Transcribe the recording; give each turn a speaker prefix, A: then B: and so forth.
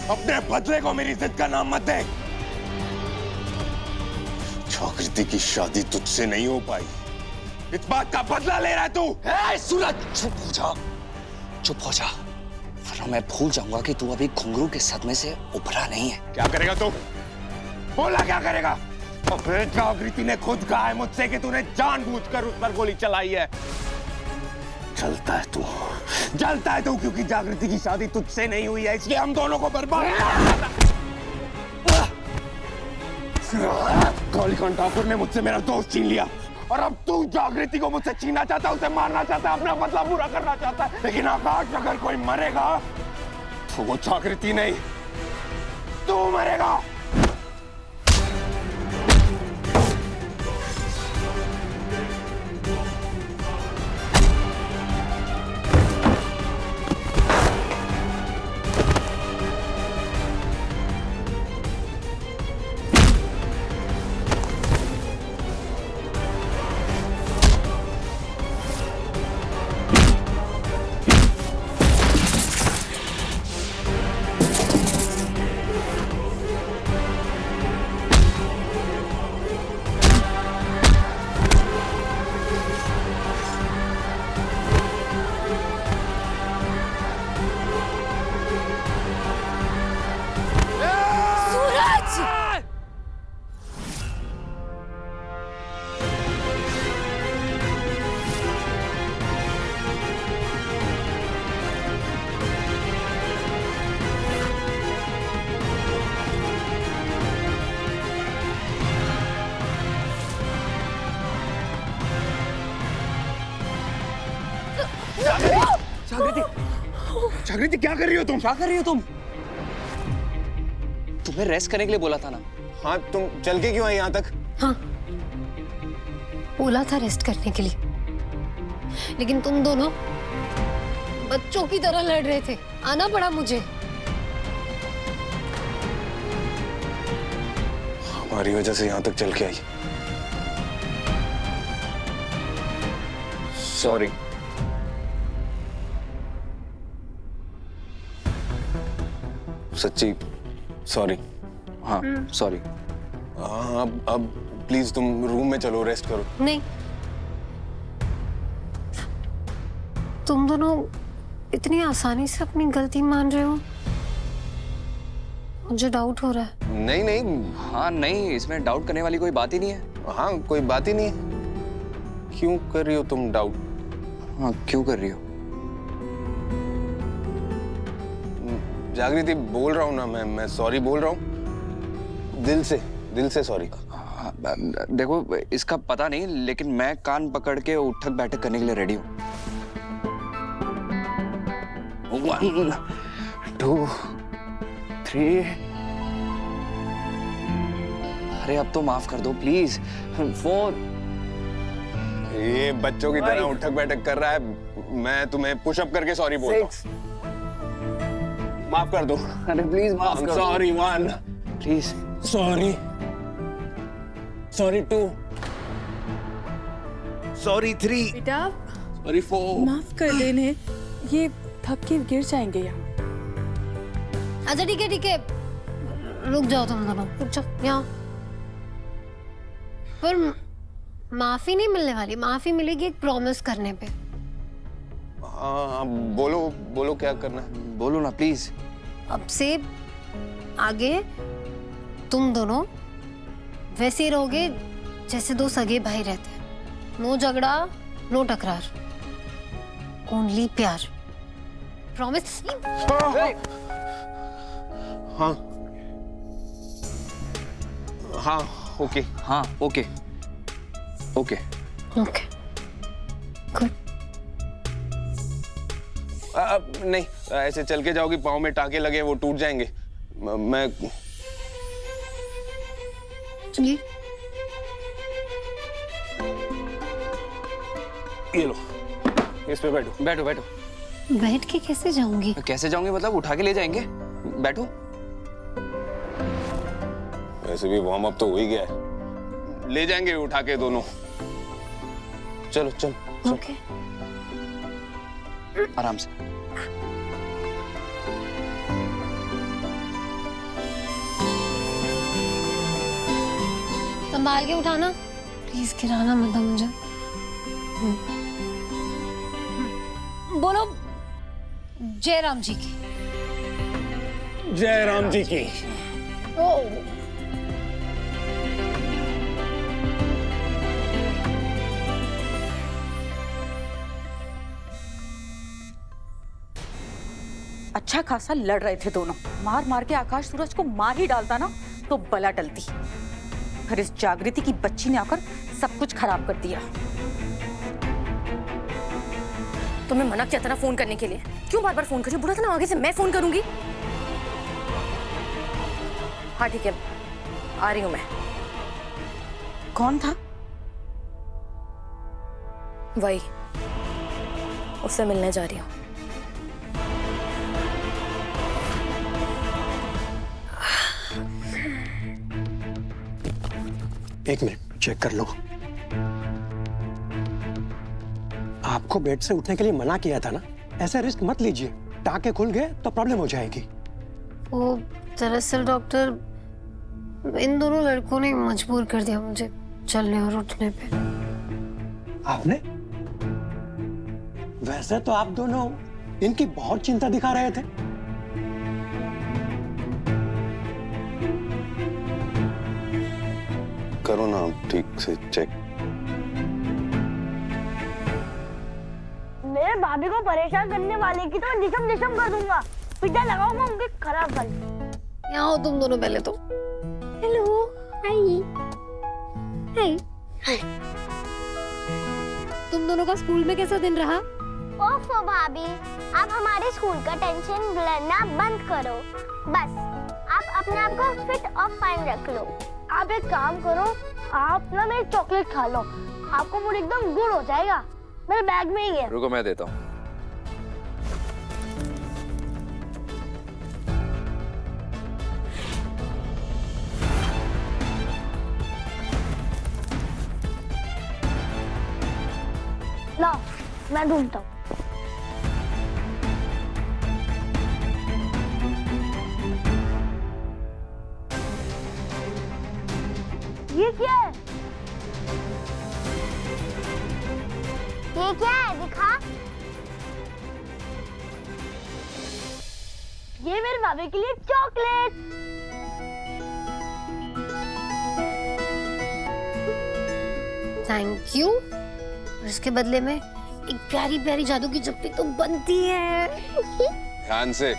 A: अपने बदले को मेरी इज्जत का नाम मत दे। जागृति की शादी तुझसे नहीं हो पाई, इस बात का बदला ले रहा है तू।
B: सूरज चुप हो जा, चुप हो जा, वरना मैं भूल जाऊंगा कि तू अभी घुंघरू के सदमे से उभरा नहीं है।
A: क्या करेगा तू? बोला क्या करेगा? अबे जागृति ने खुद कहा है मुझसे कि तूने जानबूझकर उस पर गोली चलाई है। जलता है तू, जलता है तू, क्योंकि जागृति की शादी तुझसे नहीं हुई है, इसलिए हम दोनों को बर्बाद। कालीकांत ठाकुर ने मुझसे मेरा दोस्त छीन लिया और अब तू जागृति को मुझसे छीनना चाहता है, उसे मारना चाहता है, अपना बदला पूरा करना चाहता है। लेकिन आकाश, अगर कोई मरेगा तो वो जागृति नहीं, तू मरेगा।
B: जागृति,
A: जागृति क्या कर रही हो तुम?
B: क्या कर रही हो तुम? तुम्हें रेस्ट करने के लिए बोला था ना।
A: हाँ, तुम चल के क्यों आई यहाँ तक?
C: हाँ, बोला था रेस्ट करने के लिए, लेकिन तुम दोनों बच्चों की तरह लड़ रहे थे, आना पड़ा मुझे।
A: हमारी वजह से यहाँ तक चल के आई। सॉरी। सच्ची सॉरी।
B: हाँ सॉरी।
A: हाँ, अब प्लीज तुम रूम में चलो, रेस्ट करो।
C: नहीं, तुम दोनों इतनी आसानी से अपनी गलती मान रहे हो, मुझे डाउट हो रहा है।
A: नहीं नहीं।
B: हाँ नहीं, इसमें डाउट करने वाली कोई बात ही नहीं है।
A: हाँ, कोई बात ही नहीं है। क्यों कर रही हो तुम डाउट?
B: हाँ, क्यों कर रही हो?
A: जागृति, बोल रहा हूँ ना, मैं सॉरी बोल रहा हूँ, दिल से सॉरी।
B: देखो, इसका पता नहीं, लेकिन मैं कान पकड़ के उठक बैठक करने के लिए रेडी हूँ। 1 2 3। अरे अब तो माफ कर दो प्लीज। 4।
A: ये बच्चों की तरह उठक बैठक कर रहा है, मैं तुम्हें पुशअप करके सॉरी बोल रहा हूँ। माफ कर दो।
B: अरे प्लीज माफ कर दो।
A: Sorry 1,
B: please.
A: सॉरी 2, सॉरी 3,
D: बेटा
A: सॉरी 4।
D: माफ कर देने, ये थक के गिर जाएंगे यहाँ।
C: अच्छा ठीक है, रुक जाओ तुम दोनों, रुक जाओ यहाँ। पर माफी नहीं मिलने वाली, माफी मिलेगी एक प्रॉमिस करने पे।
A: हाँ, बोलो क्या करना है?
B: बोलो ना प्लीज।
C: अब से आगे तुम दोनों वैसे ही रहोगे जैसे दो सगे भाई रहते हैं। नो झगड़ा, नो टकरार, ओनली प्यार। प्रॉमिस?
A: हाँ हाँ, ओके।
B: हाँ ओके ओके
C: ओके, गुड।
A: अब नहीं, ऐसे चल के जाओगी, पाँव में टाके लगे, वो टूट जाएंगे। मैं
C: चलिए।
A: ये लो, इस पे बैठो।
B: बैठो बैठो।
C: बैठ के कैसे जाऊंगी?
B: कैसे जाऊंगी मतलब? उठा के ले जाएंगे। बैठो।
A: वैसे भी वार्म अप तो हो ही गया है, ले जाएंगे उठा के दोनों। चलो चलो।
C: ओके।
B: आराम से।
C: संभाल के उठाना, प्लीज गिराना मत मुझे। बोलो जय राम जी की।
A: जय राम जी की।
C: ओ
D: अच्छा खासा लड़ रहे थे दोनों, मार मार के आकाश सूरज को मार ही डालता ना तो बला टलती। फिर इस जागृति की बच्ची ने आकर सब कुछ खराब कर दिया।
E: तुम्हें मना किया था ना फोन करने के लिए, क्यों बार बार फोन कर रही हो? बोला था ना आगे से मैं फोन करूंगी। हाँ ठीक है, आ रही हूं मैं।
D: कौन था?
E: वही, उससे मिलने जा रही हूँ।
F: एक मिनट चेक कर लो। आपको बेड से उठने के लिए मना किया था ना, ऐसा रिस्क मत लीजिए। टाके खुल गए तो प्रॉब्लम हो जाएगी।
C: वो दरअसल डॉक्टर, इन दोनों लड़कों ने मजबूर कर दिया मुझे चलने और उठने पे।
F: आपने? वैसे तो आप दोनों इनकी बहुत चिंता दिखा रहे थे।
G: करो ना ठीक से चेक।
H: मेरे भाभी को परेशान करने वाले की तो निशम निशम कर दूंगा। पिटा लगाऊंगा उनके खराब बाल।
C: यहाँ हो तुम दोनों पहले तो। हेलो, हाय हाय हाय। तुम दोनों का स्कूल में कैसा दिन रहा?
H: ओफो भाभी, आप हमारे स्कूल का टेंशन लेना बंद करो। बस आप अपने आप को फिट और फाइन रख लो। आप एक काम करो, आप ना मेरी चॉकलेट खा लो, आपको मूड एकदम गुड हो जाएगा। मेरे बैग में ही है।
I: रुको मैं देता हूँ।
H: लो, मैं ढूंढता हूँ। ये क्या है? ये क्या है? दिखा। ये मेरे भाभी के लिए चॉकलेट।
C: Thank you. और इसके बदले में एक प्यारी प्यारी जादू की चप्पी तो बनती है।
G: ध्यान से।